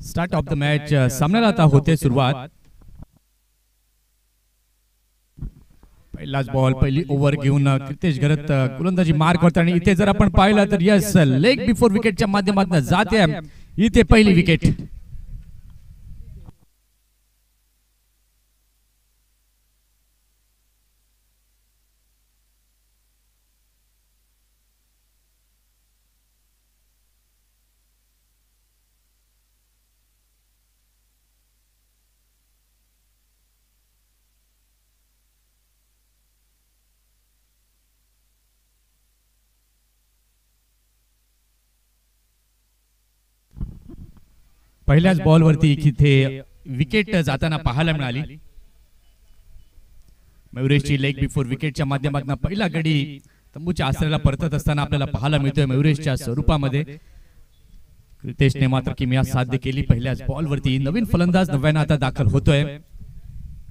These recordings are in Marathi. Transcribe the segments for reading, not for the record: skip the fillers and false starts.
स्टार्ट ऑफ द मॅच सामन्याला आता होते सुरुवात. पहिलाच बॉल पहिली ओव्हर घेऊन क्रितेश घरत गोलंदाजी मार्क होता आणि इथे जर आपण पाहिलं तर यस लेग बिफोर विकेटच्या माध्यमातून जाते इथे पहिली विकेट. पहिल्याच बॉलवरती इथे विकेट जाताना पाहायला मिळाली. मयुरेशची लेग बिफोर विकेटच्या माध्यमातून पहिला गडी तंबूच्या आसऱ्याला परतत असताना आपल्याला पाहायला मिळतोय मयुरेशच्या स्वरूपामध्ये. क्रितेशने मात्र किमया साध्य केली. पहिल्याच बॉलवरती नवीन फलंदाज नव्यानं आता दाखल होतोय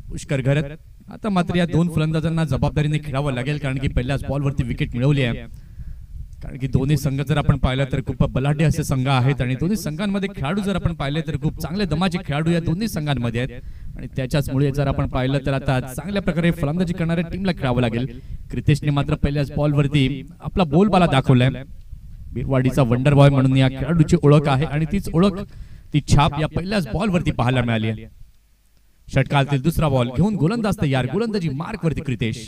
पुष्कर घरत. आता मात्र या दोन फलंदाजांना जबाबदारीने खेळावं लागेल कारण की पहिल्याच बॉलवरती विकेट मिळवली आहे. कारण की दोन्ही संघ जर आपण पाहिलं तर खूप बलाढ्य असे संघ आहेत आणि दोन्ही संघांमध्ये खेळाडू जर आपण पाहिले तर खूप चांगले दमाचे खेळाडू या दोन्ही संघांमध्ये आहेत आणि त्याच्याचमुळे जर आपण पाहिलं तर आता चांगल्या प्रकारे फलंदाजी करणाऱ्या टीमला खेळावं लागेल. क्रितेशने मात्र पहिल्याच बॉलवरती आपला बोलबाला दाखवलाय. बिरवाडीचा वंडर बॉय म्हणून या खेळाडूची ओळख आहे आणि तीच ओळख ती छाप या पहिल्याच बॉलवरती पाहायला मिळाली आहे. षटकातील दुसरा बॉल घेऊन गोलंदाज तयार. गोलंदाजी मार्क वरती क्रितेश.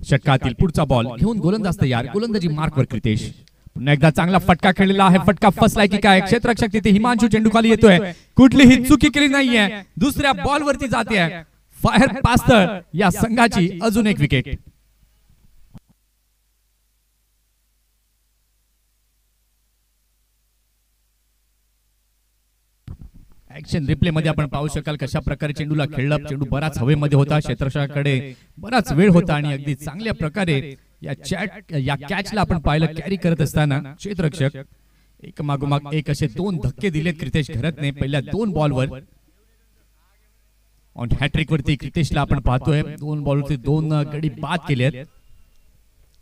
षटकातील पुढचा बॉल घेऊन गोलंदाज तयार. गोलंदाजी मार्कवर क्रितेश. पुन्हा एकदा चांगला फटका खेळलेला आहे. फटका फसलाय की काय? क्षेत्ररक्षक तिथे हिमांशू चेंडू खाली येतोय. कुठलीही चुकी केली नाहीये. दुसऱ्या बॉलवरती जाते फायर पास्तळ या संघाची अजून एक विकेट. ऍक्शन रिप्ले मध्ये आपण पाहू शकाल कशा प्रकारे चेंडूला खेळला. चेंडू बराच हवेमध्ये होता. क्षेत्ररक्षकाकडे बराच वेळ होता आणि अगदी चांगल्या प्रकारे या कॅचला आपण पाहिलं कॅरी करत असताना क्षेत्ररक्षक एक मागोमाग एक असे दोन धक्के दिलेत क्रितेश घरतने पहिल्या दोन बॉलवर. ऑन हॅट्रिक वरती क्रितेशला आपण पाहतोय. दोन बॉलवरती दोन गडी बाद केलेत.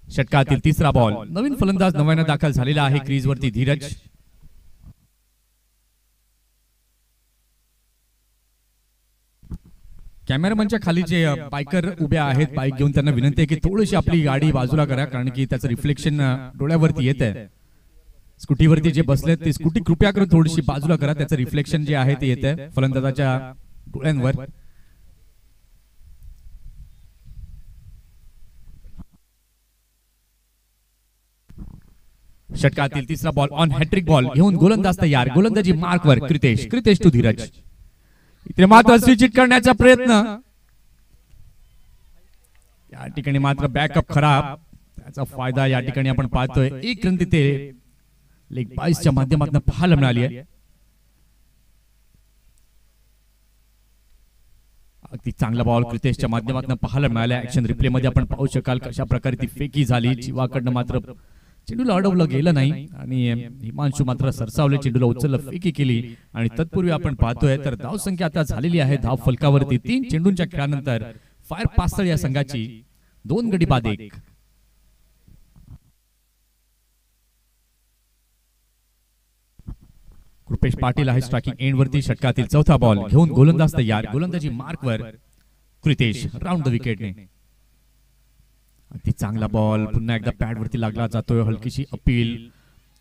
षटकातील तिसरा बॉल. नवीन फलंदाज नव्यानं दाखल झालेला आहे क्रीज वरती धीरज. कॅमेरामनच्या खाली जे बायकर उभ्या आहेत बाईक घेऊन त्यांना विनंती आहे की थोडीशी आपली गाडी बाजूला करा कारण की त्याचं रिफ्लेक्शन डोळ्यावरती येत आहे. स्कूटीवरती जे बसलेत ते स्कूटी कृपया करून थोडीशी बाजूला करा. त्याचं रिफ्लेक्शन जे आहे ते येत आहे फलंदाजाच्या डोळ्यांवर. षटकातील तिसरा बॉल ऑन हॅट्रिक बॉल घेऊन गोलंदाज तयार. गोलंदाजी मार्कवर क्रितेश. क्रितेश टू धीरज. इथे मात्र स्विच हिट करण्याचा प्रयत्न. या ठिकाणी मात्र बॅकअप खराब. त्याचा फायदा या ठिकाणी आपण पाहतोय. एक रन तिथे लेग बाईसच्या माध्यमातून पाहायला मिळाली आहे. अगदी चांगला बॉल क्रितेशच्या माध्यमातून पाहायला मिळाला. ऍक्शन रिप्ले मध्ये आपण पाहू शकाल कशा प्रकारे ती फेकी झाली. जीवाकडनं मात्र चेंडूला अडवलं गेलं नाही आणि हिमांशू मात्र सरसावले. चेंडूला उचललं फेकी केली आणि तत्पूर्वी आपण पाहतोय तर धाव संख्या आता झालेली आहे धाव फलकावरती 3 चेंडूंच्या खेळानंतर फायर पास्तळ या संघाची 2 गडी बाद 1. कृपेश पाटील आहे स्ट्रायकिंग एंड वरती. षटकातील चौथा बॉल घेऊन गोलंदाज तयार. गोलंदाजी मार्कवर क्रितेश. Round the विकेटने. अगदी चांगला बॉल पुन्हा एकदा पॅड वरती लागला जातोय. हलकीशी अपील.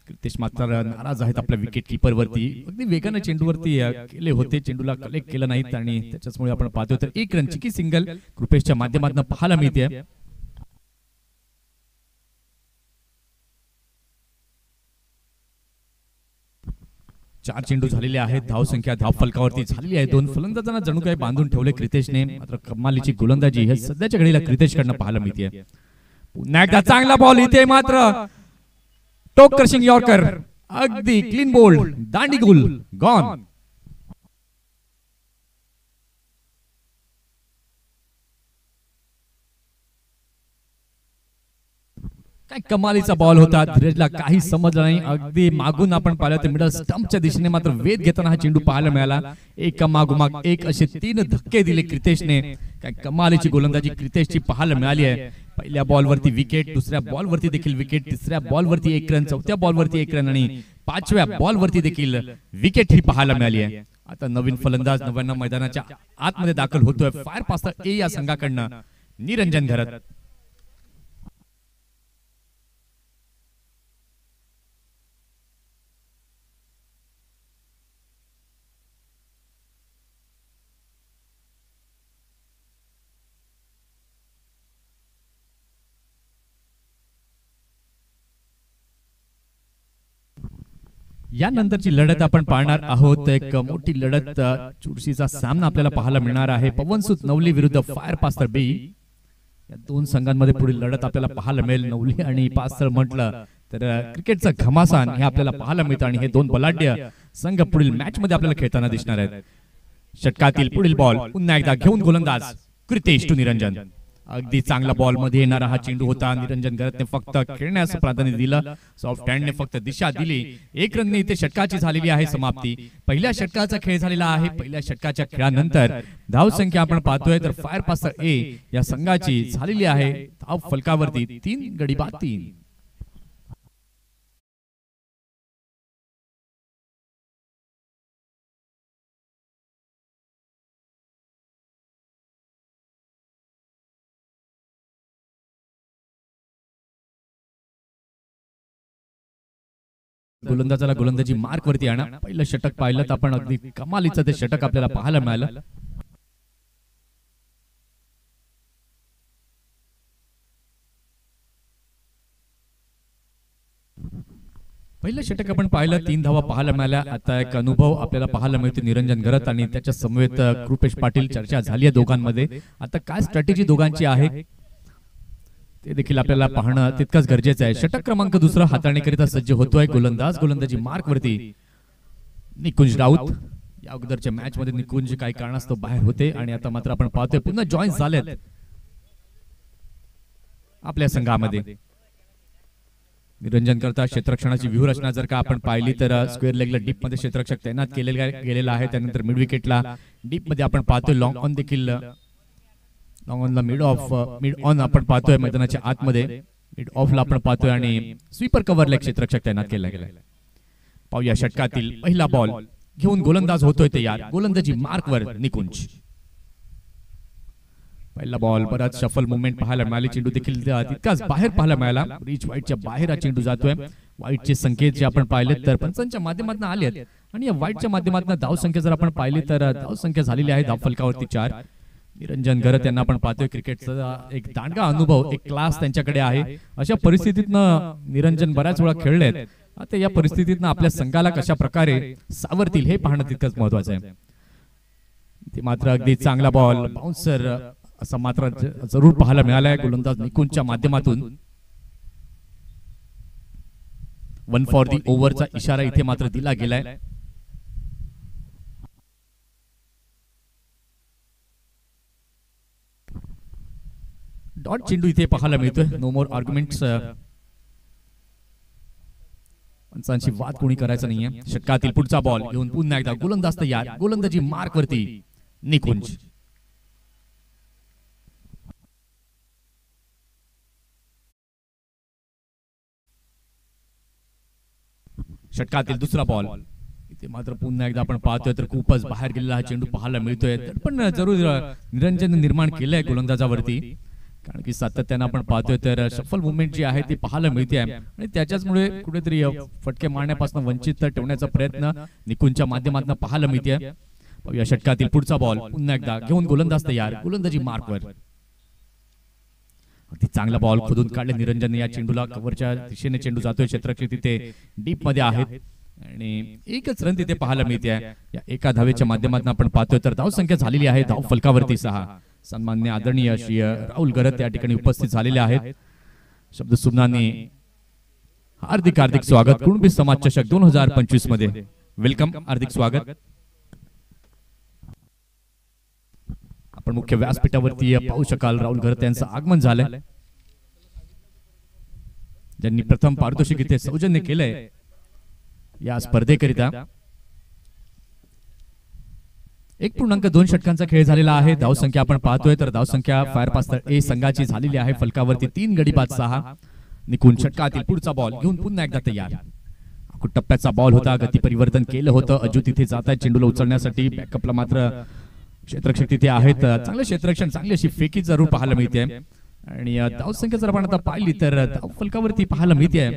क्रितेश मात्र नाराज आहेत आपल्या विकेट कीपर वरती. अगदी वेगाने चेंडूवरती केले होते. चेंडूला कलेक्ट केलं नाहीत आणि त्याच्यामुळे आपण पाहतोय तर 1 रनची की सिंगल कृपेशच्या माध्यमातून पाहायला मिळते. 4 चेंडू झालेले आहेत. धाव संख्या धाव फलकावरती झालेली आहे. 2 फलंदाजांना जणू काही बांधून ठेवले क्रितेशने. मात्र कमालीची गोलंदाजी हे सध्याच्या घडीला क्रितेशकडनं पाहायला मिळते. पुन्हा एकदा चांगला बॉल. इथे मात्र टोक क्रशिंग यॉर्कर. अगदी क्लीन बोल्ड. दांडी गुल गॉन. काय कमालीचा बॉल होता, धीरजला काही समजलं नाही. अगदी मागून आपण पाहिलं तर मिडल स्टंपच्या दिशेने मात्र वेध घेताना हा चेंडू पाहायला मिळाला. एक मागोमाग एक असे 3 धक्के दिले क्रितेशने. काय कमालीची गोलंदाजी क्रितेशची पाहायला मिळाली आहे. पहिल्या बॉलवरती विकेट, दुसऱ्या बॉलवरती देखील विकेट, तिसऱ्या बॉलवरती 1 रन, चौथ्या बॉलवरती 1 रन आणि 5व्या बॉलवरती देखील विकेट ही पाहायला मिळाली आहे. आता नवीन फलंदाज नव्यानं मैदानाच्या आतमध्ये दाखल होतोय. फायर पास्ता ए या संघाकडनं निरंजन घरत. यानंतरची लढत आपण पाहणार आहोत. एक मोठी लढत, चुरशीचा सामना आपल्याला पाहायला मिळणार आहे. पवनसुत नवली विरुद्ध फायर पास्तर बी. या 2 संघांमध्ये पुढील लढत आपल्याला पाहायला मिळेल. नवली आणि पास्तर म्हटलं तर क्रिकेटचं घमासान हे आपल्याला पाहायला मिळतं आणि हे 2 बलाढ्य संघ पुढील मॅच मध्ये आपल्याला खेळताना दिसणार आहेत. षटकातील पुढील बॉल पुन्हा एकदा घेऊन गोलंदाज क्रितेश टू निरंजन. अगदी चांगला बॉल मध्ये येणारा हा चेंडू होता. निरंजन घरतने फक्त खेळण्यास प्राधान्य दिलं. सॉफ्ट हँडने फक्त दिशा दिली. 1 रनने इथे षटकाची झालेली आहे समाप्ती. पहिल्या षटकाचा खेळ झालेला आहे. पहिल्या षटकाच्या खेळानंतर धाव संख्या आपण पाहतोय तर फायर पास्तर ए या संघाची झालेली आहे धाव फलकावरती 3 गडी बाद 3. गोलंदाजाला गोलंदाजी मार्क वरती आणा. पहिलं षटक पाहिलं तर आपण अगदी कमालीचं ते षटक आपल्याला पाहायला मिळालं. पहिलं षटक आपण पाहिलं, 3 धावा पाहायला मिळाल्या. आता एक अनुभव आपल्याला पाहायला मिळतो निरंजन घरत आणि त्याच्या समवेत कृपेश पाटील. चर्चा झाली आहे दोघांमध्ये. आता काय स्ट्रॅटेजी दोघांची आहे ते देखील आपल्याला पाहणं तितकंच गरजेचं आहे. षटक क्रमांक 2 हाताळणीकरिता सज्ज होतोय गोलंदाज. गोलंदाजी मार्क वरती निकुंज राऊत. या अगोदरच्या मॅच मध्ये निकुंज काही कारणास्तव बाहेर होते आणि आता मात्र आपण पाहतोय पुन्हा जॉईन झालेत आपल्या संघामध्ये. निरंजन करता क्षेत्ररक्षणाची व्यूहरचना जर का आपण पाहिली तर स्क्वेअर लेगला डीप मध्ये क्षेत्ररक्षक तैनात गेलेला आहे. त्यानंतर मिड विकेटला डीप मध्ये आपण पाहतोय लॉंग ऑन देखील, लॉंग ऑनला मिड ऑन आपण पाहतोय मैदानाच्या आतमध्ये. मिड ऑफला आपण पाहतोय आणि स्वीपर कव्हरला क्षेत्ररक्षक तैनात केला गेलाय. पाहूया षटकातील पहिला बॉल घेऊन गोलंदाज होतोय तयार. गोलंदाजी मार्कवर निकुंज. पहिला बॉल बराच शफल मुवमेंट पाहायला मिळाली. चेंडू देखील तितकाच बाहेर पाहायला मिळाला. रिच वाईटच्या बाहेर हा चेंडू जातोय. वाईटचे संकेत जे आपण पाहिले तर पंचांच्या माध्यमातून आले आहेत आणि या वाईटच्या माध्यमातून धाव संख्या जर आपण पाहिली तर धाव संख्या झालेली आहे धाव फलकावरती 4. निरंजन घरत यांना आपण पाहतोय क्रिकेटचा एक दांडगा अनुभव, एक क्लास त्यांच्याकडे आहे. अशा परिस्थितीतनं निरंजन बऱ्याच वेळा खेळलेत. आता या परिस्थितीतनं आपल्या संघाला कशा प्रकारे सावरतील हे पाहणं तितकंच महत्वाचं आहे. ते मात्र अगदी चांगला बॉल बाउन्सर असा मात्र जरूर पाहायला मिळालाय गोलंदाज निकुंजच्या माध्यमातून. 1 फॉर दी ओव्हरचा इशारा इथे मात्र दिला गेलाय. डॉट चेंडू इथे पाहायला मिळतोय. नो मोर आर्ग्युमेंट्स. पंचांशी वाद कोणी करायचा नाहीये. षटकातील पुढचा बॉल घेऊन पुन्हा एकदा गोलंदाज तयार. गोलंदाजी मार्क वरती निकुंज. षटकातील दुसरा बॉल इथे मात्र पुन्हा एकदा आपण पाहतोय तर खूपच बाहेर गेलेला हा चेंडू पाहायला मिळतोय. पण जरूर निरंजन निर्माण केलंय गोलंदाजावरती, कारण की सातत्यानं आपण पाहतोय तर शफल मुवमेंट जी आहे ती पाहायला मिळते आणि त्याच्याचमुळे कुठेतरी फटके मारण्यापासून वंचित ठेवण्याचा प्रयत्न निकुंजच्या माध्यमातून पाहायला मिळते. या षटकातील पुढचा बॉल पुन्हा एकदा घेऊन गोलंदाज तयार. गोलंदाजी मार्कवर. अगदी चांगला बॉल खोदून काढले निरंजन. या चेंडूला कव्हरच्या दिशेने चेंडू जातोय. क्षेत्ररक्षक तिथे डीप मध्ये आहेत आणि एकच रन तिथे पाहायला मिळते. या एका धावेच्या माध्यमातून आपण पाहतोय तर धाव संख्या झालेली आहे धाव फलकावरती 6. सन्मान्य आदरणीय श्री राहुल घरत या ठिकाणी उपस्थित झालेले आहेत. शब्द सुमनाने हार्दिक हार्दिक स्वागत. कुणबी समाज चषक 2025 मध्ये वेलकम, हार्दिक स्वागत. आपण मुख्य व्यासपीठावरती पाहू शकाल राहुल घरत यांचं आगमन झालंय. ज्यांनी प्रथम पारितोषिक इथे सौजन्य केलंय या स्पर्धेकरिता. 1.2 षटकांचा खेळ झालेला आहे. धावसंख्या आपण पाहतोय तर धावसंख्या फायर पास्तर ए संघाची झालेली आहे. फलकावरती 3 गडी बाद 6. निकून षटकातील पुढचा बॉल घेऊन पुन्हा एकदा तयार. टप्प्याचा बॉल होता, गती परिवर्तन केलं होतं. अजू तिथे जात आहे चेंडूला उचलण्यासाठी. बॅकअपला मात्र क्षेत्ररक्षक तिथे आहेत. चांगलं क्षेत्ररक्षण, चांगली अशी फेकी जरूर पाहायला मिळते. आणि धावसंख्या जर आपण आता पाहिली तर धाव फलकावरती पाहायला मिळते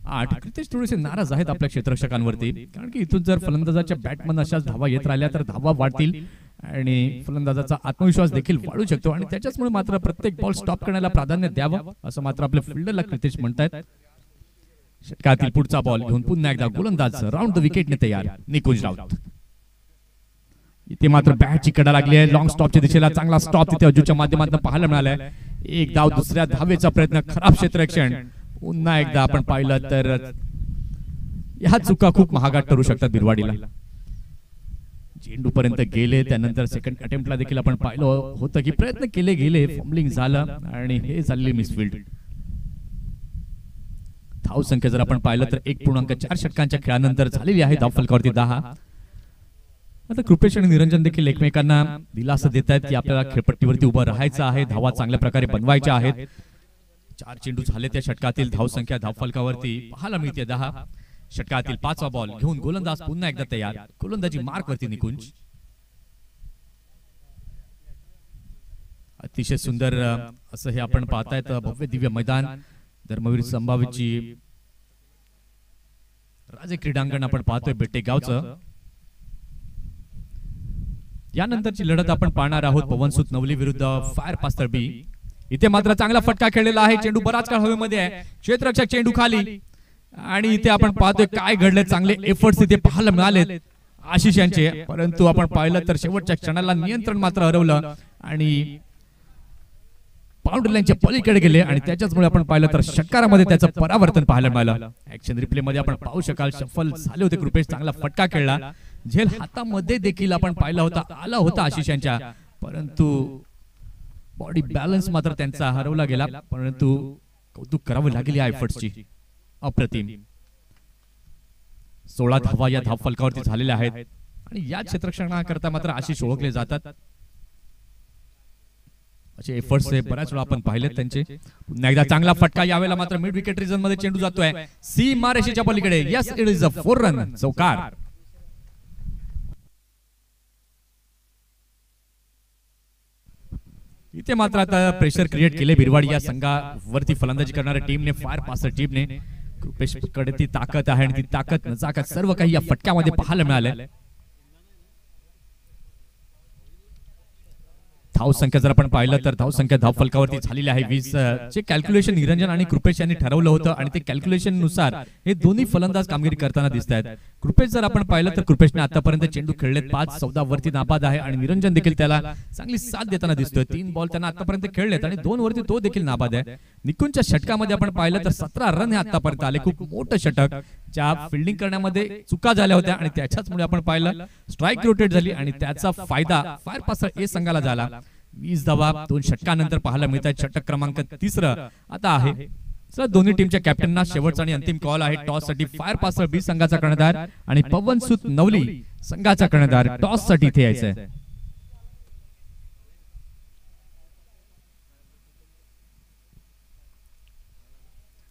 8. क्रितेश थोडेसे नाराज आहेत आपल्या क्षेत्ररक्षकांवरती, कारण की इथून जर फलंदाजाच्या बॅटमन अशाच धावा येत राहिल्या तर धावा वाढतील आणि फलंदाजाचा आत्मविश्वास देखील वाढू शकतो. आणि त्याच्याचमुळे मात्र प्रत्येक बॉल स्टॉप करण्याला प्राधान्य द्यावं असं मात्र आपल्या फिल्डरला क्रितेश म्हणतायत. षटकातील पुढचा बॉल घेऊन पुन्हा एकदा गोलंदाज राऊंड द विकेटने तयार निकुंज राऊत. इथे मात्र बॅटची कडा लागली आहे. लॉंग स्टॉपच्या दिशेला चांगला स्टॉप तिथे अजूच्या माध्यमातून पाहायला मिळालाय. एक धाव, दुसऱ्या धावेचा प्रयत्न, खराब क्षेत्ररक्षण. पुन्हा एकदा आपण पाहिलं तर ह्या चुका खूप महागात ठरू शकतात बिरवाडीला. चेंडू पर्यंत गेले, त्यानंतर सेकंड अटेम्प्टला देखील आपण पाहिलं होतं की प्रयत्न केले गेले, फॉम्बलिंग झालं आणि हे झालेली मिसफिल्ड. धाव संख्या जर आपण पाहिलं तर 1.4 षटकांच्या खेळानंतर झालेली आहे. धाव फलकावरती 10. आता कृपेश आणि निरंजन देखील एकमेकांना दिलासा देत आहेत की आपल्याला खेळपट्टीवरती उभं राहायचं आहे, धावा चांगल्या प्रकारे बनवायच्या आहेत. 4 चेंडू झाले त्या षटकातील. धाव संख्या धाव फलकावरती पाहायला मिळते 10. षटकातील 5वा बॉल घेऊन गोलंदाज पुन्हा एकदा तयार. गोलंदाजी मार्क वरती निकुंज. अतिशय सुंदर असं हे आपण पाहतायत भव्य दिव्य मैदान धर्मवीर संभावीची राजे क्रीडांगण आपण पाहतोय बेटेगावचं. यानंतरची लढत आपण पाहणार आहोत पवनसुत नवली विरुद्ध फायर पास्तर बी. इथे मात्र चांगला फटका खेळलेला आहे. चेंडू बराच काळ हवेमध्ये आहे. क्षेत्ररक्षक चेंडू खाली आणि इथे आपण पाहतोय काय घडले. चांगले एफर्ट्स इथे पाहायला मिळालेत आशिष यांचे, परंतु आपण पाहिलं तर शेवटच्या क्षणाला नियंत्रण मात्र हरवलं आणि बाउंड्री लाईनच्या पलीकडे गेले आणि त्याच्याचमुळे आपण पाहिलं तर षटकारामध्ये त्याचं परावर्तन पाहायला मिळालं. ऍक्शन रिप्ले मध्ये आपण पाहू शकाल शफल झाले होते. कृपेश चांगला फटका खेळला. झेल हातामध्ये देखील आपण पाहिला होता, आला होता आशिष यांच्या, परंतु बॉडी बॅलन्स मात्र त्यांचा हरवला गेला. परंतु कौतुक करावं लागेल या एफर्ट्सची. अप्रतिम 16 धावा या धाव फलकावरती झालेल्या आहेत आणि या क्षेत्ररक्षणाकरता मात्र आशिष ओळखले जातात. असे एफर्ट्स बऱ्याच वेळा आपण पाहिलेत त्यांचे. पुन्हा एकदा चांगला फटका, यावेळेला मात्र मिड विकेट रिजन मध्ये चेंडू जातोय सीमारेषेच्या पलीकडे. Yes, it is a 4 run चौकार. इथे मात्र आता प्रेशर क्रिएट केले बिरवाडी या संघावरती फलंदाजी करणाऱ्या टीमने, फायर पास्तर टीमने. कृपेश कडे ती ताकद आहे आणि ती ताकद नजाकत सर्व काही या फटक्यामध्ये पाहायला मिळाले. धाव संख्या जर आपण पाहिलं तर धाव संख्या धाव फलकावरती झालेली आहे 20. जे कॅल्क्युलेशन निरंजन आणि कृपेश यांनी ठरवलं होतं आणि ते कॅल्क्युलेशन नुसार हे दोन्ही फलंदाज कामगिरी करताना दिसत आहेत. कृपेश जर आपण पाहिलं तर कृपेशने आतापर्यंत चेंडू खेळलेत 5, 14 वरती नाबाद आहे आणि निरंजन देखील त्याला चांगली साथ देताना दिसतोय. 3 बॉल त्यांना आतापर्यंत खेळलेत आणि 2 वरती तो देखील नाबाद आहे. निकुंजच्या षटकामध्ये आपण पाहिलं तर 17 रन हे आतापर्यंत आले. खूप मोठं षटक. ज्या फिल्डिंग करण्यामध्ये चुका झाल्या होत्या आणि त्याच्याचमुळे आपण पाहिलं स्ट्राईक रोटेट झाली आणि त्याचा फायदा फायर पास्तर ए संघाला झाला. 20 धावा 2 षटकानंतर पाहायला मिळतात. षटक क्रमांक 3 आता आहे. दोन्ही टीमच्या कॅप्टनना शेवटचा आणि अंतिम कॉल आहे. टॉस साठी फायर पास्तर बी संघाचा कर्णधार आणि पवनसुत नवली संघाचा कर्णधार टॉस साठी इथे यायचंय.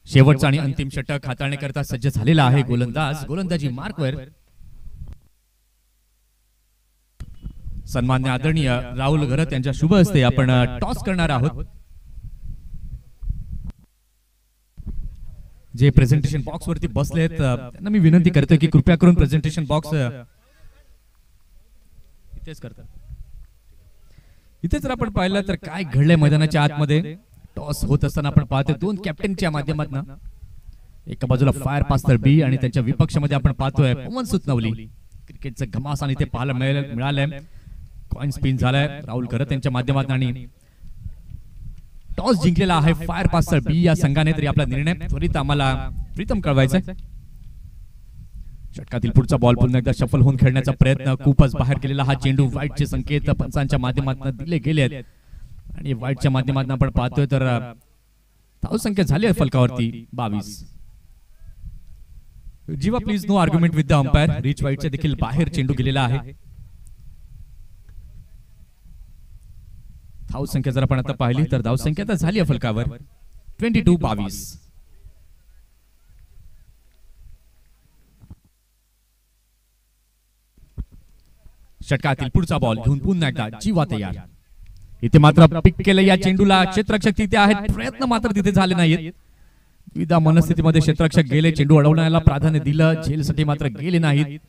शेवटचा आणि अंतिम षटक हाताळण्याकरता सज्ज झालेला आहे गोलंदाज. गोलंदाजी मार्कवर सन्मान्य आदरणीय राहुल घरत यांच्या शुभ हस्ते आपण टॉस करणार आहोत. जे प्रेझेंटेशन बॉक्स वरती बसलेत त्यांना मी विनंती करतो की कृपया करून प्रेझेंटेशन बॉक्स इथेच करतात. इथे जर आपण पाहिलं तर काय घडलंय मैदानाच्या आतमध्ये. टॉस होत असताना आपण पाहतोय 2 कॅप्टनच्या माध्यमातून. एका बाजूला फायर पास्तर बी आणि त्यांच्या विपक्षामध्ये आपण पाहतोय पवनसुत नवली. क्रिकेटचं घमासान इथे पाहायला मिळालंय. कॉइन स्पिन झालाय राहुल घरत यांच्या माध्यमातून आणि टॉस जिंकलेला आहे फायर पास्तर बी या संघाने. तरी आपला निर्णय त्वरित आम्हाला प्रीतम कळवायचा. षटकातील पुढचा बॉल पुन्हा एकदा शफल होऊन खेळण्याचा प्रयत्न. खूपच बाहेर केलेला हा चेंडू. वाईटचे संकेत पंचांच्या माध्यमातून दिले गेले आहेत आणि वाईटच्या माध्यमातून आपण पाहतोय तर धावसंख्या झाली आहे फलकावरती 22. Jeeva please no argument with the umpire. Reach वाईटच्या देखील बाहेर चेंडू गेलेला आहे. धावसंख्या जर आपण आता पाहिली तर धावसंख्या तर झाली आहे फलकावर 22-22. षटकातील पुढचा बॉल घेऊन पुन्हा एकदा जीवा तयार. इथे मात्र पिक केलं या चेंडूला. क्षेत्ररक्षक तिथे आहेत, प्रयत्न मात्र तिथे झाले नाहीत. द्विधा मनस्थितीमध्ये क्षेत्ररक्षक गेले, चेंडू अडवण्याला प्राधान्य दिलं, झेलसाठी मात्र गेले नाहीत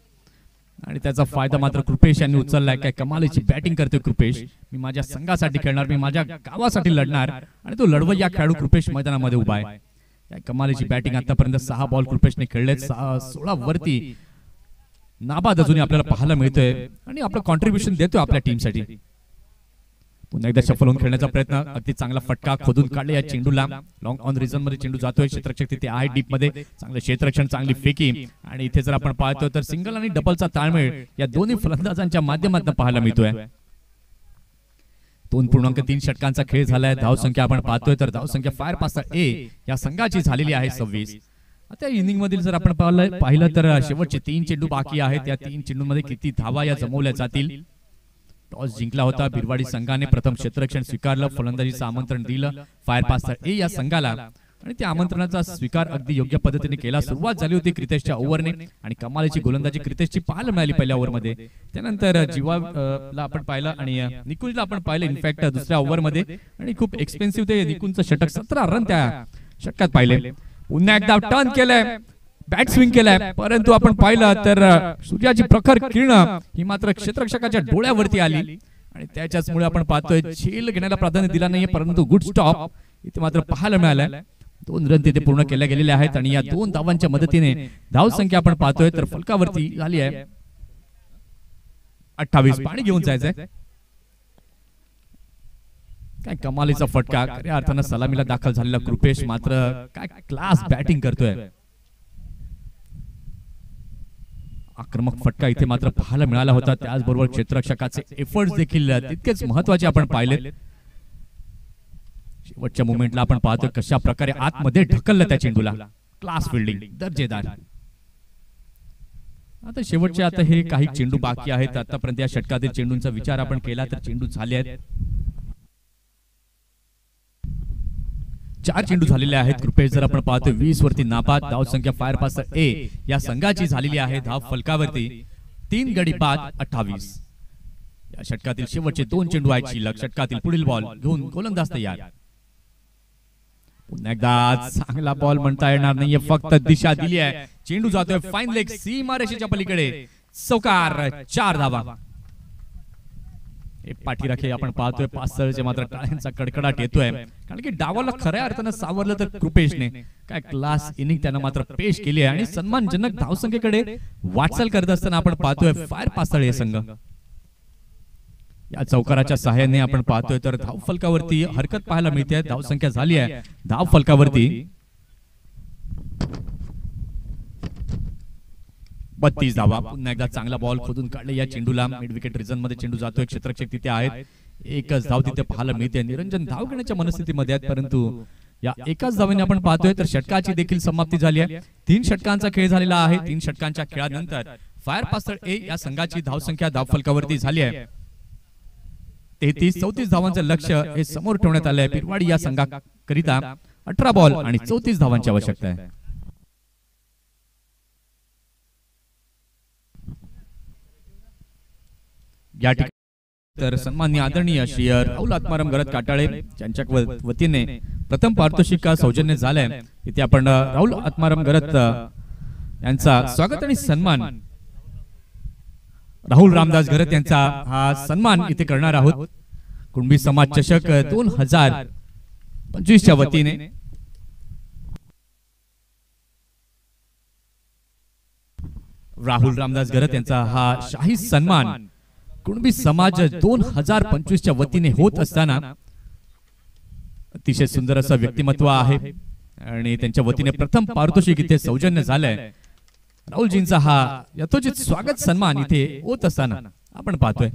आणि त्याचा फायदा मात्र कृपेश यांनी उचललाय. काय कमालीची बॅटिंग करतोय कृपेश. मी माझ्या संघासाठी खेळणार, मी माझ्या गावासाठी लढणार आणि तो लढवय्या खेळाडू कृपेश मैदानामध्ये उभा आहे. काय कमालीची बॅटिंग. आतापर्यंत 6 बॉल कृपेशने खेळलेत, 16 वरती नाबाद अजूनही आपल्याला पाहायला मिळतोय आणि आपलं कॉन्ट्रीब्युशन देतोय आपल्या टीमसाठी. पुन्हा एकदा शफल होऊन खेळण्याचा प्रयत्न. अगदी चांगला फटका खोदून काढले या चेंडूला. लॉंग ऑन रिझन मध्ये चेंडू जातोय. क्षेत्ररक्षक तिथे आहे डीप मध्ये. चांगलं क्षेत्ररक्षण, चांगली फेकी आणि इथे जर आपण पाहतोय तर सिंगल आणि डबलचा ताळमेळ या दोन्ही फलंदाजांच्या माध्यमातून पाहायला मिळतोय. 2.3 षटकांचा खेळ झालाय. धावसंख्या आपण पाहतोय तर धावसंख्या फायर पास ए या संघाची झालेली आहे 26. आता इनिंग मधील जर आपण पाहिलं तर शेवटचे 3 चेंडू बाकी आहेत. या 3 चेंडूंमध्ये किती धावा या जमवल्या जातील. टॉस जिंकला होता बिरवाडी संघाने. प्रथम क्षेत्ररक्षण स्वीकारलं, फलंदाजीचं आमंत्रण दिलं फायर पास ए या संघाला आणि त्या आमंत्रणाचा स्वीकार अगदी योग्य पद्धतीने केला. सुरुवात झाली होती क्रितेशच्या ओव्हरने आणि कमालीची गोलंदाजी क्रितेशची पाहायला मिळाली पहिल्या ओव्हरमध्ये. त्यानंतर जीवाला आपण पाहिलं आणि निकुंजला आपण पाहिलं इनफॅक्ट दुसऱ्या ओव्हरमध्ये आणि खूप एक्सपेन्सिव्ह ते निकुंजचं षटक. 17 रन त्या षटकात पाहिले. पुन्हा एकदा टर्न केलंय, बॅट स्विंग केलाय, परंतु आपण पाहिलं तर सूर्याची प्रखर किरण ही मात्र क्षेत्ररक्षकाच्या डोळ्यावरती आली आणि त्याच्याचमुळे आपण पाहतोय झेल घेण्याला प्राधान्य दिला नाहीये, परंतु गुड स्टॉप इथे मात्र पाहायला मिळालाय. 2 रन तिथे पूर्ण केल्या गेलेले आहेत आणि या 2 धावांच्या मदतीने धावसंख्या आपण पाहतोय तर फलकावरती झाली आहे 28. पाणी घेऊन जायचंय. काय कमालीचा फटका. खऱ्या अर्थानं सलामीला दाखल झालेला कृपेश मात्र काय क्लास बॅटिंग करतोय. आक्रमक फटका इथे मात्र पाहायला मिळाला होता. त्याचबरोबर क्षेत्ररक्षकाचे एफर्ट्स देखील तितकेच महत्वाचे आपण पाहिले. शेवटच्या मोमेंटला आपण पाहतोय कशा प्रकारे आतमध्ये ढकललं त्या चेंडूला. क्लास फिल्डिंग, दर्जेदार. आता शेवटचे आता हे काही चेंडू बाकी आहेत. आतापर्यंत या षटकातील चेंडूंचा विचार आपण केला तर चेंडू झाले आहेत. 4 चेंडू झालेले आहेत. कृपेश जर आपण पाहतोय 20 वरती नाबाद. धावसंख्या फायर पास ए या संघाची झालेली आहे. धाव फलकावरती 3 गडी बाद 28. या षटकातील शेवटचे 2 चेंडू आहेत शिल्लक. षटकातील पुढील बॉल घेऊन गोलंदाज तयार. पुन्हा एकदा चांगला बॉल म्हणता येणार नाहीये, फक्त दिशा दिली आहे. चेंडू जातोय फाईन लेग सीमारेषेच्या पलीकडे. चौकार, 4 धावा. पाठीराखे आपण पाहतोय पासळचे मात्र टाळ्यांचा कडकडाट येतोय कारण की डावाला खऱ्या अर्थानं सावरलं तर कृपेशने. काय क्लास इनिंग त्यानं मात्र पेश केली आहे आणि सन्मानजनक धावसंख्येकडे वाटचाल करत असताना आपण पाहतोय फायर पासळ संघ. या चौकाराच्या सहाय्याने आपण पाहतोय तर धाव फलकावरती हरकत पाहायला मिळते. धावसंख्या झाली आहे धाव फलकावरती 32 धावा. पुन्हा एकदा चांगला बॉल खोदून काढले या चेंडूला. मिड विकेट रिजन मध्ये चेंडू जातोय. क्षेत्ररक्षक तिथे आहेत. एकच धाव तिथे पाहायला मिळते. निरंजन धाव घेण्याच्या मनस्थितीमध्ये आहेत, परंतु या एकाच धावेने आपण पाहतोय तर षटकाची देखील समाप्ती झाली आहे. 3 षटकांचा खेळ झालेला आहे. 3 षटकांच्या खेळानंतर फायर पासळ ए या संघाची धावसंख्या धाव फलकावरती झाली आहे 33-34 धावांचं लक्ष्य हे समोर ठेवण्यात आलंय. बिरवाडी या संघाकरिता 18 बॉल आणि 34 धावांची आवश्यकता आहे. या ठिकाणी तर सन्माननीय आदरणीय श्री राहुल आत्माराम गरज काटाळे यांच्या वतीने प्रथम पारितोषिक सौजन्य झालंय. इथे आपण राहुल आत्माराम गरज यांचा स्वागत आणि सन्मान, राहुल रामदास गरज यांचा हा सन्मान इथे करणार आहोत. कुणबी समाज चषक 2025 च्या वतीने राहुल रामदास गरज यांचा हा शाही सन्मान कुणबी समाज 2025 च्या वतीने होत असताना अतिशय सुंदर असं व्यक्तिमत्व आहे आणि त्यांच्या वतीने प्रथम पारितोषिक इथे सौजन्य झालंय. राहुलजींचा हा यथोचित स्वागत सन्मान इथे होत असताना आपण पाहतोय.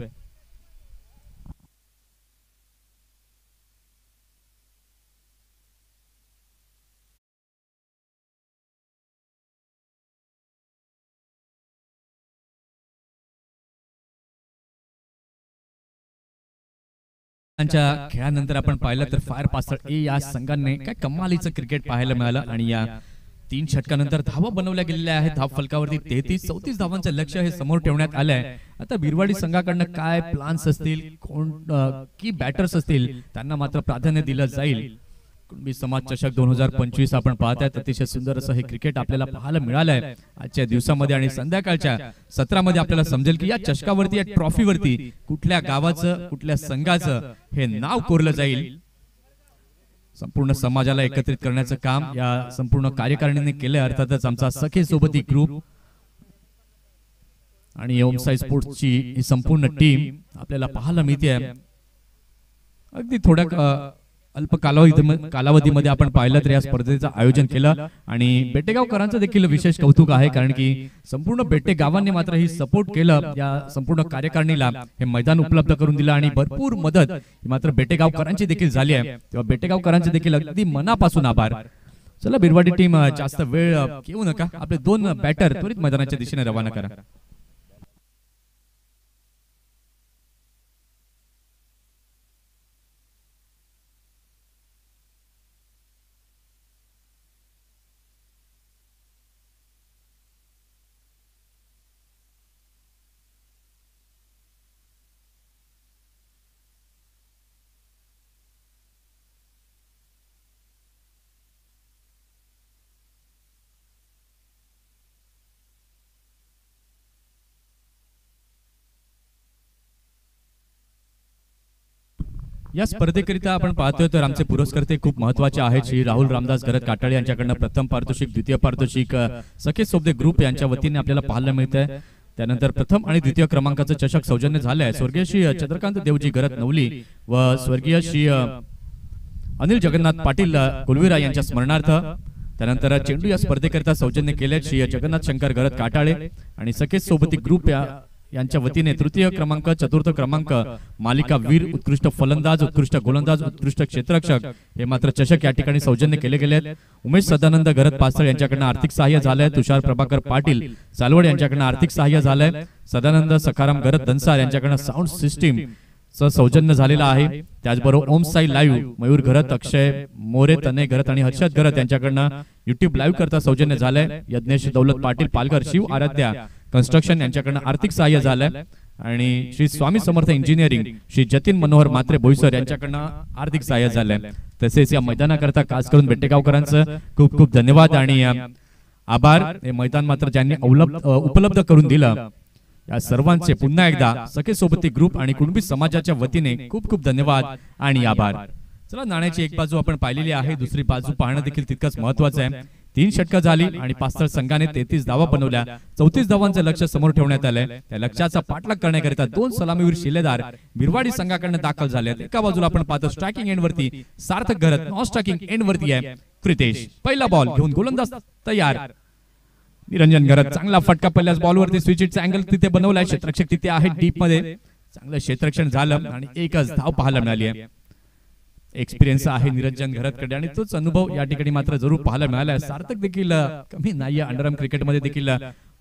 त्यांच्या खेळानंतर आपण पाहिलं तर फायर पासळ ए या संघाने काय कमालीचं क्रिकेट पाहायला मिळालं आणि या 3 षटकानंतर धावा बनवल्या गेलेल्या आहेत. धाव फलकावरती 33-34 धावांचं लक्ष्य हे समोर ठेवण्यात आलंय. आता बिरवाडी संघाकडनं काय प्लान्स असतील, कोण की बॅटर्स असतील, त्यांना मात्र प्राधान्य दिलं जाईल. कुणबी समाज चषक 2025 आपण पाहताय. अतिशय सुंदर असं हे क्रिकेट आपल्याला पाहायला मिळालंय आजच्या दिवसामध्ये आणि संध्याकाळच्या सत्रामध्ये आपल्याला समजेल की या चषकावरती, या ट्रॉफीवरती कुठल्या गावाचं, कुठल्या संघाचं हे नाव कोरलं जाईल. संपूर्ण समाजाला एकत्रित करण्याचं काम या संपूर्ण कार्यकारिणीने केलंय. अर्थातच आमचा सखे सोबती ग्रुप आणि ओमसाई स्पोर्ट्सची ही संपूर्ण टीम आपल्याला पाहायला मिळते. अगदी थोड्या अल्प कालावधीमध्ये आपण पाहिलं तर या स्पर्धेचं आयोजन केलं आणि बेटेगावकरांचं देखील विशेष कौतुक आहे, कारण की संपूर्ण बेटे गावांनी मात्र ही सपोर्ट केलं. या संपूर्ण कार्यकारिणीला हे मैदान उपलब्ध करून दिलं आणि भरपूर मदत मात्र बेटेगावकरांची देखील झाली आहे. तेव्हा बेटेगावकरांचे देखील अगदी मनापासून आभार. चला बिरवाडी टीम जास्त वेळ घेऊ नका, आपले 2 बॅटर त्वरित मैदानाच्या दिशेने रवाना करा. या स्पर्धेकरिता आपण पाहतोय तर आमचे पुरस्कर्ते खूप महत्वाचे आहेत. श्री राहुल रामदास गरज काटाळे यांच्याकडनं प्रथम पारितोषिक, द्वितीय पारितोषिक सखे सोबते ग्रुप यांच्या वतीने आपल्याला पाहायला मिळतंय. त्यानंतर प्रथम आणि द्वितीय क्रमांकाचं चषक सौजन्य झालंय स्वर्गीय श्री चंद्रकांत देवजी गरज नवली व स्वर्गीय श्री अनिल जगन्नाथ पाटील कुलवीरा यांच्या स्मरणार्थ. त्यानंतर चेंडू या स्पर्धेकरिता सौजन्य केले श्री जगन्नाथ शंकर गरज काटाळे आणि सखे सोबती ग्रुप यांच्या वतीने तृतीय क्रमांक, चतुर्थ क्रमांक, मालिका वीर, उत्कृष्ट फलंदाज, उत्कृष्ट गोलंदाज, उत्कृष्ट क्षेत्ररक्षक हे मात्र चषक या ठिकाणी सौजन्य केले गेले आहेत. उमेश सदानंद गरज पासळ यांच्याकडनं आर्थिक सहाय्य झालंय. तुषार प्रभाकर पाटील सालवड यांच्याकडनं आर्थिक सहाय्य झालंय. सदानंद सखाराम गरज दनसार यांच्याकडनं साऊंड सिस्टीम सौजन्य झालेला आहे. त्याचबरोबर ओमसाई लाईव्ह, मयूर घरत, अक्षय मोरे, तने घरत आणि हर्षद घरत यांच्याकडनं युट्यूब लाईव्ह करता सौजन्य झालंय. यज्ञेश दौलत पाटील पालघर, शिव आराध्या कन्स्ट्रक्शन यांच्याकडनं आर्थिक सहाय्य झालंय आणि श्री स्वामी समर्थ इंजिनिअरिंग श्री जतीन मनोहर मात्रे बोईसर यांच्याकडनं आर्थिक सहाय्य झालंय. तसेच या मैदानाकरता खास करून बेटेगावकरांचं खूप खूप धन्यवाद आणि आभार. हे मैदान मात्र ज्यांनी उपलब्ध करून दिलं या सर्वांचे पुन्हा एकदा सखे सोबती ग्रुप आणि कुणबी समाजाच्या वतीने खूप खूप धन्यवाद आणि आभार. चला, नाण्याची एक बाजू आपण पाहिलेली आहे, दुसरी बाजू पाहणं देखील तितकंच महत्वाचं आहे. 3 षटकं झाली आणि पास्तळ संघाने 33 धावा बनवल्या. 34 धावांचं लक्ष्य समोर ठेवण्यात आलंय. त्या लक्ष्याचा पाठलाग करण्याकरिता 2 सलामीवीर शिलेदार बिरवाडी संघाकडनं दाखल झाले आहेत. एका बाजूला आपण पाहतो स्ट्रायकिंग एंड वरती सार्थक घरत, नॉन स्ट्रायकिंग एंड वरती आहे प्रितेश. पहिला बॉल घेऊन गोलंदाज तयार. निरंजन घरत चांगला फटका पहिल्याच बॉलवरती, स्विचिटचा अँगल तिथे बनवलाय. क्षेत्ररक्षक तिथे आहे डीप मध्ये, चांगलं क्षेत्ररक्षण झालं आणि एकच धाव पाहायला मिळाली आहे. एक्सपिरियन्स आहे निरंजन घरतकडे आणि तोच अनुभव या ठिकाणी मात्र जरूर पाहायला मिळाला. सार्थक देखील कमी नाही, अंडरआर्म क्रिकेटमध्ये देखील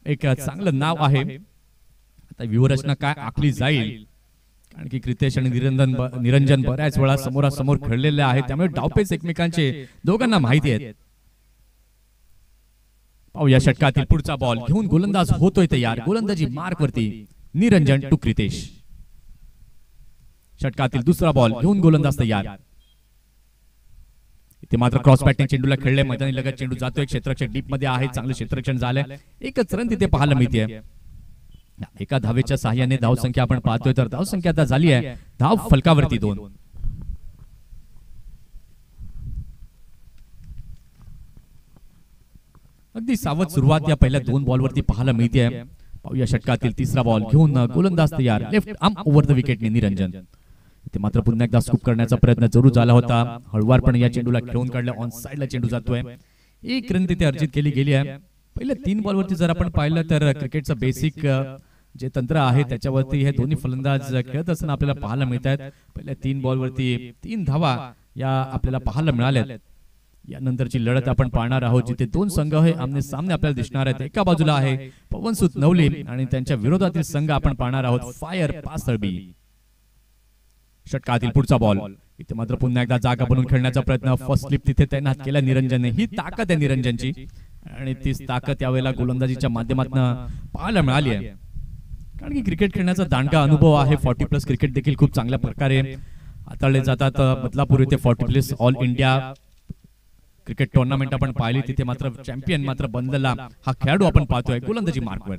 एक चांगलं नाव आहे. आता व्यूहरचना काय आखली जाईल, कारण की क्रितेश आणि निरंजन बऱ्याच वेळा समोरासमोर खेळलेले आहेत, त्यामुळे डावपेच एकमेकांचे दोघांना माहिती आहेत. पाहूया षटकातील पुढचा बॉल घेऊन गोलंदाज होतोय तयार. गोलंदाजी मार्क वरती निरंजन टू क्रितेश. षटकातील दुसरा बॉल घेऊन गोलंदाज तयार. इथे मात्र क्रॉस बॅटिंग चेंडूला खेळले, मैदानी लगत चेंडू जातोय. क्षेत्ररक्षक डीप मध्ये आहे, चांगलं क्षेत्ररक्षण झालंय. एकच रन तिथे पाहायला मिळते. एका धावेच्या सहाय्याने धावसंख्या आपण पाहतोय तर धावसंख्या आता झाली आहे धाव फलकावरती 2. अगदी सावध सुरुवात या पहिल्या 2 बॉलवरती पाहायला मिळते. पाहूया षटकातील तिसरा बॉल घेऊन गोलंदाज तयार. लेफ्ट आर्म ओव्हर द विकेटने निरंजन. ते मात्र पुन्हा एकदा स्कूप करण्याचा प्रयत्न जरूर झाला होता. हळवारपणे या चेंडूला खेळून काढलं, ऑन साइडला चेंडू जातोय. 1 रन तिथे अर्जित केली गेली आहे. पहिल्या 3 बॉलवरती जर आपण पाहिलं तर क्रिकेटचं बेसिक जे तंत्र आहे त्याच्यावरती हे दोन्ही फलंदाज खेळत असताना आपल्याला पाहायला मिळत आहेत. पहिल्या 3 बॉलवरती 3 धावा या आपल्याला पाहायला मिळाल्यात. यानंतरची लढत आपण पाहणार आहोत, जिथे 2 संघ हे आमने सामने आपल्याला दिसणार आहेत. एका बाजूला आहे पवनसुत नवली आणि त्यांच्या विरोधातील संघ आपण पाहणार आहोत फायर पासळबी. षटकातील पुढचा बॉल इथे मात्र पुन्हा एकदा जागा बनवून खेळण्याचा प्रयत्न. फर्स्ट स्लिप तिथे तैनात केला निरंजनने. ही ताकद आहे निरंजनची आणि तीच ताकद यावेळेला गोलंदाजीच्या माध्यमातून पाहायला मिळाली आहे. कारण की क्रिकेट खेळण्याचा दांडगा अनुभव आहे. 40+ क्रिकेट देखील खूप चांगल्या प्रकारे हाताळले जातात. बदलापूर येथे 40+ ऑल इंडिया क्रिकेट टुर्नामेंट आपण पाहिली. तिथे मात्र चॅम्पियन मात्र बनलेला हा खेळाडू आपण पाहतोय गोलंदाजी मार्कवर.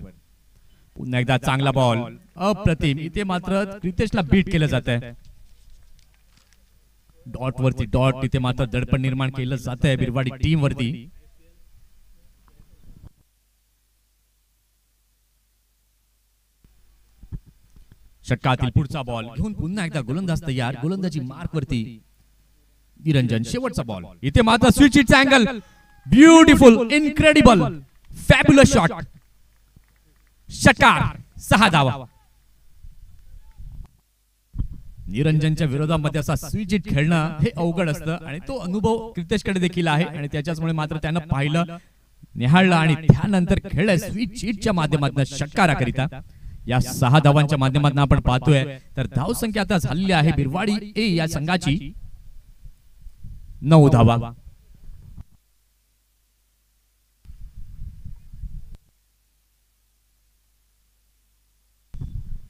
पुन्हा एकदा चांगला बॉल अप्रतिम. इथे मात्र क्रितेशला बीट केलं जात आहे. डॉट वरती डॉट. तिथे मात्र दडपण निर्माण केलं जात आहे बिरवाडी टीम वरती. षटकातील पुढचा बॉल घेऊन पुन्हा एकदा गोलंदाज तयार. गोलंदाजी मार्क वरती निरंजन. शेवटचा बॉल इथे मात्र switch it's angle. Beautiful, incredible, fabulous shot. षटकार, 6 धावा. निरंजनच्या विरोधामध्ये असा स्विच हिट खेळणं हे अवघड असतं आणि तो अनुभव क्रितेशकडे देखील आहे आणि त्याच्यामुळे मात्र त्यानं पाहिलं, निहाळलं आणि त्यानंतर खेळलं स्विच हिटच्या माध्यमातून षटकाराकरिता. या 6 धावांच्या माध्यमातून आपण पाहतोय तर धाव संख्या आता झालेली आहे बिरवाडी ए या संघाची 9 धावा.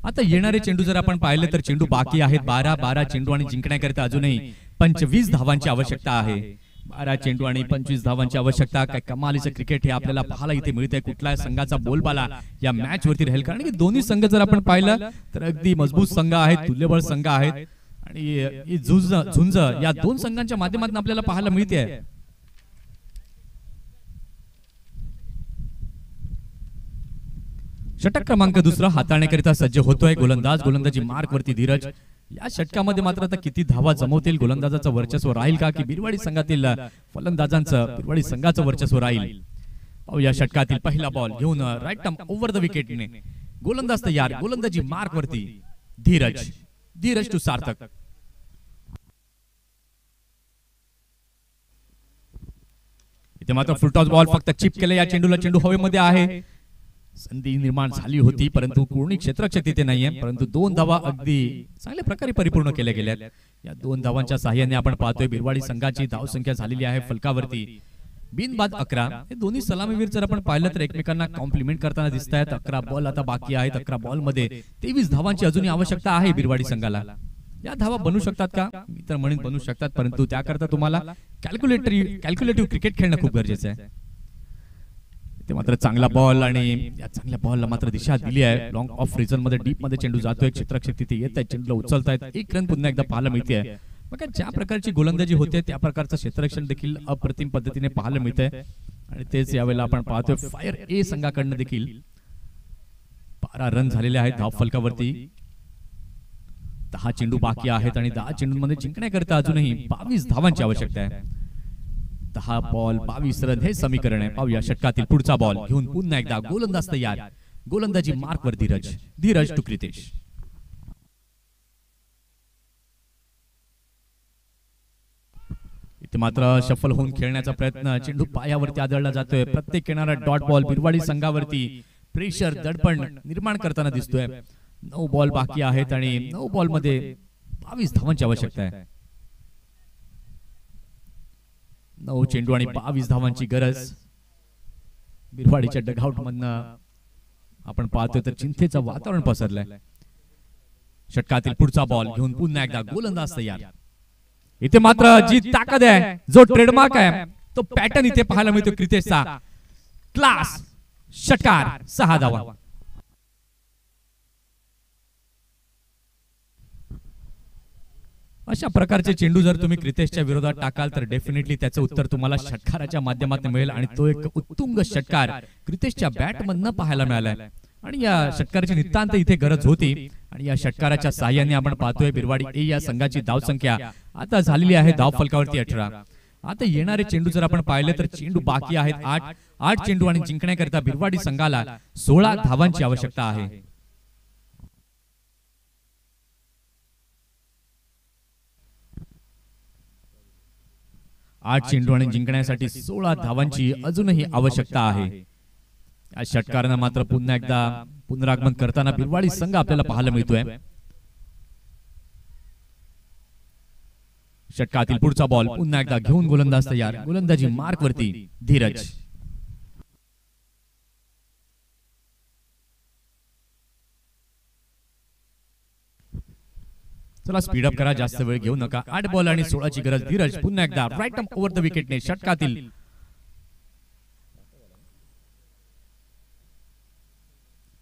आता येणारे चेंडू जर आपण पाहिले तर चेंडू बाकी आहेत 12 चेंडू आणि जिंकण्याकरिता अजूनही 25 धावांची आवश्यकता आहे. 12 चेंडू आणि 25 धावांची आवश्यकता. काय कमालीचं क्रिकेट हे आपल्याला पाहायला इथे मिळतंय. कुठल्या संघाचा बोलबाला या मॅच वरती राहील कारण की दोन्ही संघ जर आपण पाहिलं तर अगदी मजबूत संघ आहेत, तुल्यबळ संघ आहेत आणि झुंज या 2 संघांच्या माध्यमातून आपल्याला पाहायला मिळते. षटक क्रमांक 2 हाताळण्याकरिता सज्ज होतोय गोलंदाज. गोलंदाजी मार्क वरती धीरज. या षटकामध्ये मात्र आता किती धावा जमवतील, गोलंदाजाचं वर्चस्व राहील का की बिरवाडी संघातील फलंदाजांचं, बिरवाडी संघाचं वर्चस्व राहील. या षटकातील पहिला बॉल घेऊन राईट टर्म ओव्हर द विकेटने गोलंदाज तयार. गोलंदाजी मार्क वरती धीरज टू सार्थक. इथे मात्र फुलटॉस बॉल फक्त चिप केलं या चेंडूला. चेंडू हवेमध्ये आहे. संधी निर्माण झाली होती परंतु कोणी क्षेत्ररक्षक तिथे नाहीये. परंतु 2 धावा अगदी चांगल्या प्रकारे परिपूर्ण केल्या गेल्या. या 2 धावांच्या साहाय्याने आपण पाहतोय बिरवाडी संघाची धाव संख्या झालेली आहे फलकावरती बिनबाद 11. हे दोन्ही सलामीवीर जर आपण पाहिलं तर एकमेकांना कॉम्प्लिमेंट करताना दिसत आहेत. 11 बॉल आता बाकी आहेत. 11 बॉल मध्ये 23 धावांची अजूनही आवश्यकता आहे बिरवाडी संघाला. या धावा बनू शकतात का? मी तर म्हणेन बनू शकतात, परंतु त्याकरता तुम्हाला कॅल्क्युलेटिव्ह क्रिकेट खेळणं खूप गरजेचं आहे. ते मात्र चांगला बॉल आणि या चांगल्या बॉलला मात्र दिशा दिली आहे. लॉंग ऑफ रिजन मध्ये डीप मध्ये चेंडू जातोय. क्षेत्ररक्षक तिथे येत आहे, चेंडूला उचलतायत. 1 रन पुन्हा एकदा पाहायला मिळते. बघा ज्या प्रकारची गोलंदाजी होते त्या प्रकारचं क्षेत्ररक्षण देखील अप्रतिम पद्धतीने पाहायला मिळतंय आणि तेच यावेळेला आपण पाहतोय फायर ए संघाकडनं देखील 12 रन झालेले आहेत धाव फलकावरती. 10 चेंडू बाकी आहेत आणि 10 चेंडूंमध्ये जिंकण्याकरिता अजूनही 22 धावांची आवश्यकता आहे. 10 बॉल 22 रन हे समीकरण आहे. पाहूया षटकातील पुढचा बॉल घेऊन पुन्हा एकदा गोलंदाज तयार. गोलंदाजी मार्कवर धीरज टू क्रितेश. इथे मात्र शफल होऊन खेळण्याचा प्रयत्न. चेंडू पायावरती आदळला जातोय. प्रत्येक येणारा डॉट बॉल बिरवाडी संघावरती प्रेशर दडपण निर्माण करताना दिसतोय. 9 बॉल बाकी आहेत आणि 9 बॉल मध्ये 22 धावांची आवश्यकता आहे. 9 चेंडू आणि 22 धावांची गरज. बिरवाडीच्या डगआउट मधनं आपण पाहतोय तर चिंतेचं वातावरण पसरलंय. षटकातील पुढचा बॉल घेऊन पुन्हा एकदा गोलंदाज तयार. इथे मात्र जी ताकद आहे, जो ट्रेडमार्क आहे, तो पॅटर्न इथे पाहायला मिळतो क्रितेशचा. क्लास षटकार 6 धावा. अशा प्रकारचे चेंडू जर तुम्ही क्रितेशच्या विरोधात टाकाल तर डेफिनेटली त्याचं उत्तर तुम्हाला षटकाराच्या माध्यमातून मिळेल आणि तो एक उत्तुंग षटकार क्रितेशच्या बॅट मधनं पाहायला मिळालाय आणि या षटकाराची नितांत इथे गरज होती. आणि या षटकाराच्या साहाय्याने आपण पाहतोय बिरवाडी ए या संघाची धाव संख्या आता झालेली आहे धाव फलकावरती 18. आता येणारे चेंडू जर आपण पाहिले तर चेंडू बाकी आहेत 8 चेंडू आणि जिंकण्याकरिता बिरवाडी संघाला 16 धावांची आवश्यकता आहे. 8 चेंडू आणि जिंकण्यासाठी 16 धावांची अजूनही आवश्यकता आहे. या षटकारानं मात्र पुन्हा एकदा पुनरागमन करताना बिरवाडी संघ आपल्याला पाहायला मिळतोय. षटकातील पुढचा बॉल पुन्हा एकदा घेऊन गोलंदाज तयार. गोलंदाजी मार्क वरती धीरज. चला स्पीडअप करा, जास्त वेळ घेऊ नका. 8 बॉल आणि 16ची गरज. धीरज पुन्हा एकदा राईट आर्म ओव्हर द विकेटने षटकातील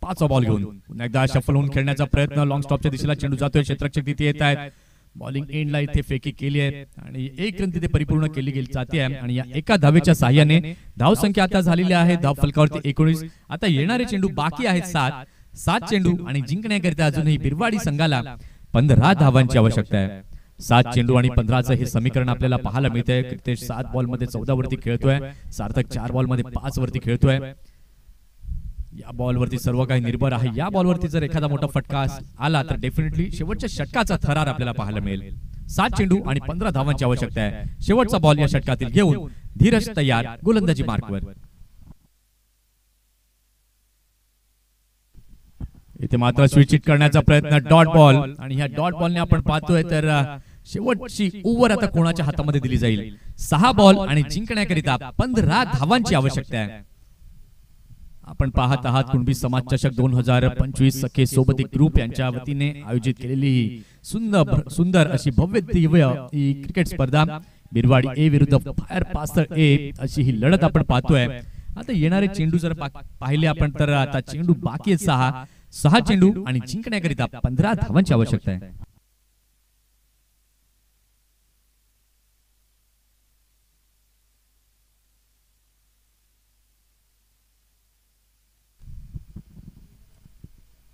पाचवा बॉल घेऊन पुन्हा एकदा शफल होऊन खेळण्याचा प्रयत्न. लॉंग स्टॉपच्या दिशेला चेंडू जातोय. क्षेत्ररक्षक तिथे येत आहेत. बॉलिंग एंडला इथे फेकी केली आहे आणि एक रन तिथे परिपूर्ण केली गेली जाते आहे. आणि या एका धावेच्या साह्याने धावसंख्या आता झालेली आहे धाव फलकावरती 19. आता येणारे चेंडू बाकी आहेत 7 चेंडू आणि जिंकण्याकरिता अजूनही बिरवाडी संघाला 15 धावांची आवश्यकता आहे. 7 चेंडू आणि 15चं हे समीकरण आपल्याला पाहायला मिळतंय. क्रिकेट 7 बॉल मध्ये 14 वरती खेळतोय. सार्थक 4 बॉल मध्ये 5 वरती खेळतोय. या बॉलवरती सर्व काही निर्भर आहे. या बॉलवरती जर एखादा मोठा फटका आला तर डेफिनेटली शेवटच्या षटकाचा थरार आपल्याला पाहायला मिळेल. 7 चेंडू आणि 15 धावांची आवश्यकता आहे. शेवटचा बॉल या षटकातील घेऊन धीरज तयार. गोलंदाजी मार्कवर. इथे मात्र स्विच हिट करण्याचा प्रयत्न. डॉट बॉल आणि ह्या डॉट बॉलने आपण पाहतोय तर शेवटची ओव्हर आता कोणाच्या हातामध्ये दिली जाईल. 6 बॉल आणि जिंकण्याकरिता 15 धावांची आवश्यकता आहे. आपण पाहत आहात कुणबी समाज चषक 2025 सखे सोबत एक ग्रुप यांच्या वतीने आयोजित केलेली ही सुंदर अशी भव्य दिव्य ही क्रिकेट स्पर्धा. बिरवाडी ए विरुद्ध फायर पास्तर ए अशी ही लढत आपण पाहतोय. आता येणारे चेंडू जर पाहिले आपण तर आता चेंडू बाकी आहेत 6 चेंडू आणि जिंकण्याकरिता 15 धावांची आवश्यकता आहे.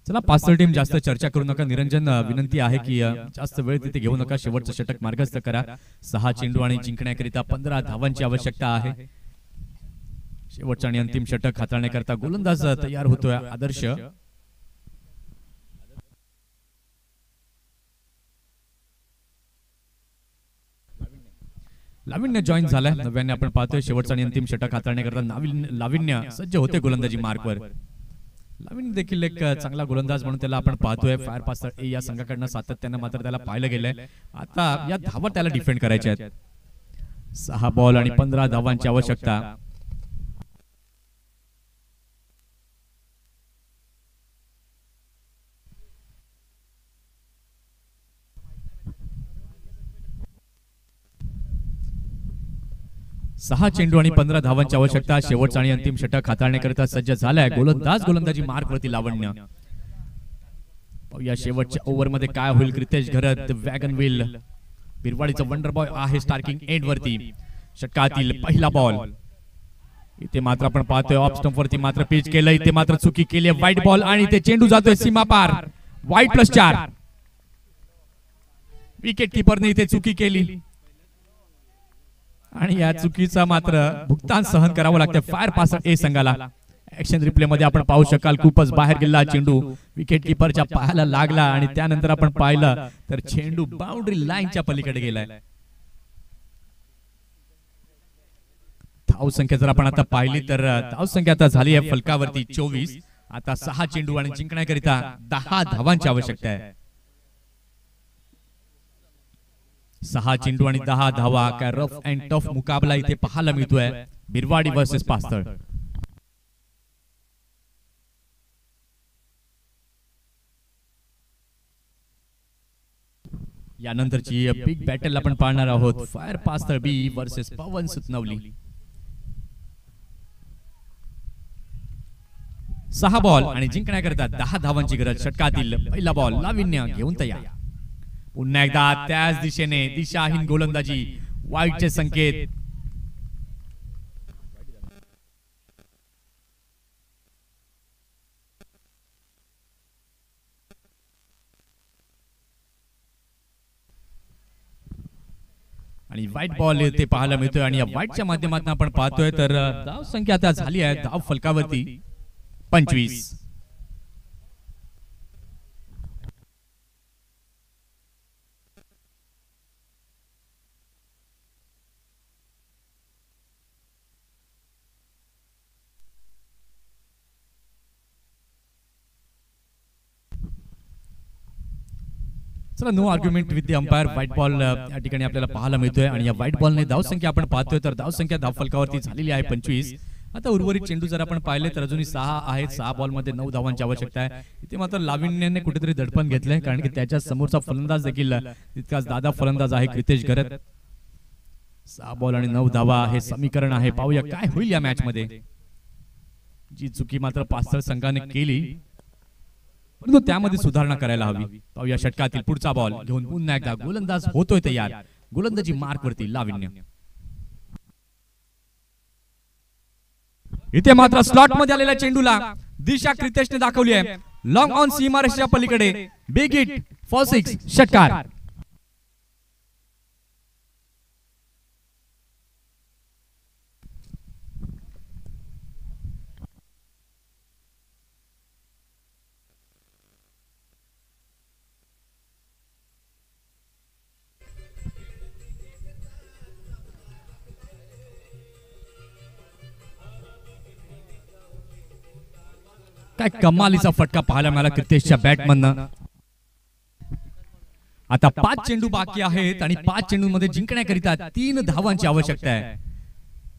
चला पास्तर टीम जास्त चर्चा करू नका. निरंजन विनंती आहे की जास्त वेळ तिथे घेऊ नका. शेवटचं षटक मार्गस्थ करा. 6 चेंडू आणि जिंकण्याकरिता 15 धावांची आवश्यकता आहे. शेवटचं आणि अंतिम षटक हाताळण्याकरिता गोलंदाज तयार होतोय आदर्श. लाविन्य जॉईन झालाय. नव्याने आपण पाहतोय शेवटचं आणि अंतिम षटक हाताळण्याकरिता लाविन्य सज्ज होते गोलंदाजी मार्कवर. लाविन्य देखील एक चांगला गोलंदाज म्हणून त्याला आपण पाहतोय. फायर पास्तर ए या संघाकडनं सातत्यानं मात्र त्याला पाहिलं गेलंय. आता या धावा त्याला डिफेंड करायच्या आहेत. 6 बॉल आणि 15 धावांची आवश्यकता. सहा चेंडू आणि 15 धावांची आवश्यकता. शेवटचा आणि अंतिम षटक हाताळण्याकरिता सज्ज झालाय गोलंदाजी मार्कवरती लावण्य. या शेवटच्या ओव्हर मध्ये काय होईल. क्रितेश घरत वॅगन व्हील बिरवाडीचं वंडर बॉय आहे स्टार्किंग एंड वरती. षटकातील पहिला बॉल. इथे मात्र आपण पाहतोय ऑफ स्टंप वरती मात्र पिच केलं. इथे मात्र चुकी केली. वाईट बॉल आणि इथे चेंडू जातोय सीमा पार. वाईट +4. विकेट किपरने इथे चुकी केली आणि या चुकीचा मात्र भुगतान सहन करावं लागतं फायर पास्तर ए संघाला. ऍक्शन रिप्ले मध्ये आपण पाहू शकाल खूपच बाहेर गेला चेंडू. विकेट किपरच्या पायाला लागला आणि त्यानंतर आपण पाहिलं तर चेंडू बाउंड्री लाईनच्या पलीकडे गेलाय. धावसंख्या जर आपण आता पाहिली तर धावसंख्या आता झाली आहे फलकावरती 24. आता 6 चेंडू आणि जिंकण्याकरिता 10 धावांची आवश्यकता आहे. 6 चेंडू आणि 10 धावा. काय रफ अँड टफ मुकाबला इथे पाहायला मिळतोय. बिरवाडी वर्सेस पास्तर. यानंतरची बिग बॅटल आपण पाहणार आहोत. Fire Pastar B versus Pawan Sutanwali. 6 ball आणि जिंकण्याकरिता 10 धावांची गरज. षटकातील पहिला बॉल लाविन्य घेऊन तयार. पुन्हा एकदा त्याच दिशेने दिशाहीन गोलंदाजी. वाईटचे संकेत. आणि व्हाईट बॉल ते पाहायला मिळतोय आणि या व्हाईटच्या माध्यमातून आपण पाहतोय तर धाव संख्या आता झाली आहे धाव फलकावरती 25. चला, no argument with the umpire. White ball या ठिकाणी आपल्याला पाहायला मिळतोय आणि या व्हाईट बॉलने धावसंख्या आपण पाहतोय तर धावसंख्या धावफलकावरती झालेली आहे 25. आता उर्वरित चेंडू जर आपण पाहिले तर अजूनही 6 आहेत. 6 बॉलमध्ये 9 धावांची आवश्यकता आहे. इथे मात्र लाविन्याने कुठेतरी दडपण घेतलंय, कारण की त्याच्या समोरचा फलंदाज देखील तितकाच दादा फलंदाज आहे क्रितेश गरत. 6 बॉल आणि 9 धावा हे समीकरण आहे. पाहूया काय होईल या मॅच मध्ये. जी चुकी मात्र पास्थळ संघाने केली, परंतु त्यामध्ये सुधारणा करायला हवी. पाहूया षटकातील पुढचा बॉल घेऊन पुन्हा एकदा गोलंदाज होतोय तयार. गोलंदाजी मार्क वरती लाविन्य. इथे मात्र स्लॉट मध्ये आलेल्या चेंडूला दिशा क्रितेशने दाखवली आहे. लॉंग ऑन सीमारेषेच्या पलीकडे. Big hit for 6. षटकार. काय कमालीचा फटका पाहायला मिळाला क्रितेशच्या बॅटमधनं. आता 5 चेंडू बाकी आहेत आणि 5 चेंडूंमध्ये जिंकण्याकरिता 3 धावांची आवश्यकता आहे.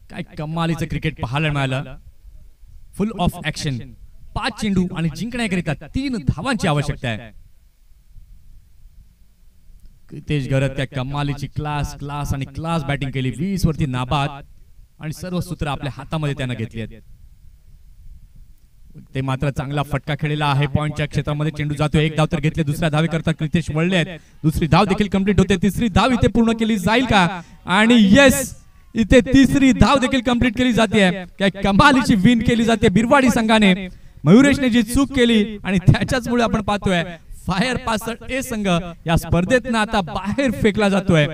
काय कमालीचं क्रिकेट पाहायला मिळालं. फुल ऑफ ऍक्शन. 5 चेंडू आणि जिंकण्याकरिता 3 धावांची आवश्यकता आहे. क्रितेश गरत त्या कमालीची क्लास आणि क्लास बॅटिंग केली. 20 वरती नाबाद आणि सर्व सूत्र आपल्या हातामध्ये त्यानं घेतली आहेत. ते मात्र चांगला फटका खेळलेला आहे. पॉइंटच्या क्षेत्रामध्ये चेंडू जातो. 1 धाव तर घेतले. दुसऱ्या धावे करता क्रितेश वळले आहेत. दुसरी धाव देखील कंप्लीट होते. तिसरी धाव इथे पूर्ण केली जाईल का? आणि येस, इथे तिसरी धाव देखील कंप्लीट केली जाते. काय कमालीची विन केली जाते बिरवाडी संघाने. मयुरेशने जी चूक केली आणि त्याच्याचमुळे आपण पाहतोय फायर पासट ए संघ या स्पर्धेतनं आता बाहेर फेकला जातोय.